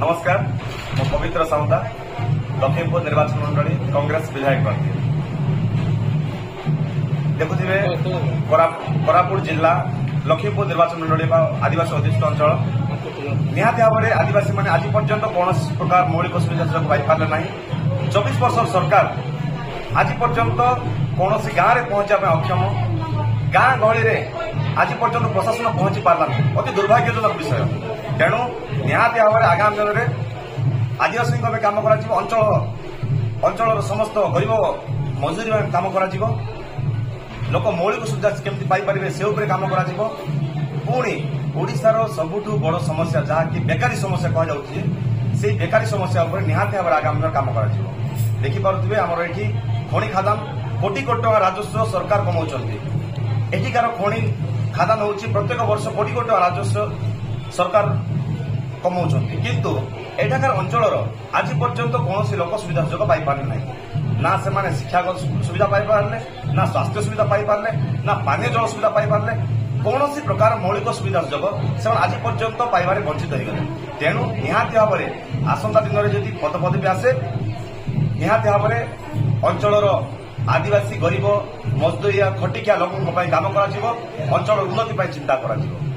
नमस्कार मो पवित्र साउंता लखीमपुर निर्वाचन मंडली कांग्रेस विधायक प्रार्थी देखुवे कोरापुट जिला लखीमपुर निर्वाचन मंडली आदिवासी अधिष्ठ अंचल निहाती भाव में आदिवासी मैंने आज पर्यंत कौन प्रकार मौलिक सुविधा पाइपारे ना 24 वर्ष सरकार आज पर्यंत कौन गाँव में पहुंचा अक्षम गाँ गहली आज पर्यंत प्रशासन पहुंची पारा अति दुर्भाग्यजनक विषय तेणु निहाती भाव में आगामी दिन में आदिवासी कम कर अंचल समस्त गरीब मजदूरी कम कर लोक मौलिक सुविधा केमती पाइपर से कम कर पुणी ओडिशार सबुठ बड़ समस्या जहाँकि बेकारी समस्या कहुच्छे से बेकारी समस्या निहाती भाव आगामी दिन कम कर देखिपे आमर ये खनि खादान कोटी कोटी टका राजस्व सरकार कमाउछन्ति एठिकार खनि खादान होउछि प्रत्येक वर्ष कोटी कोटी टका राजस्व सरकार कमाउछन्ति किंतु एठाकार अंचल आज पर्यंत कौन लोक सुविधा सुजोग पाइपारे ना ना से शिक्षागत सुविधा पाइपारे ना स्वास्थ्य सुविधा पाइपारे ना पानीय जल सुविधा पाइपारे कौन प्रकार मौलिक सुविधा सुजोग से आज पर्यंत पाइबारे वंचित होगले तेणु निहाती भाव में आसंता दिन में जदि पदपदवी आसे निहाती भाव में अंचल आदिवासी गरीब मजदूरिया खटिकिया लोकों कम कर अंचल उन्नति चिंता कर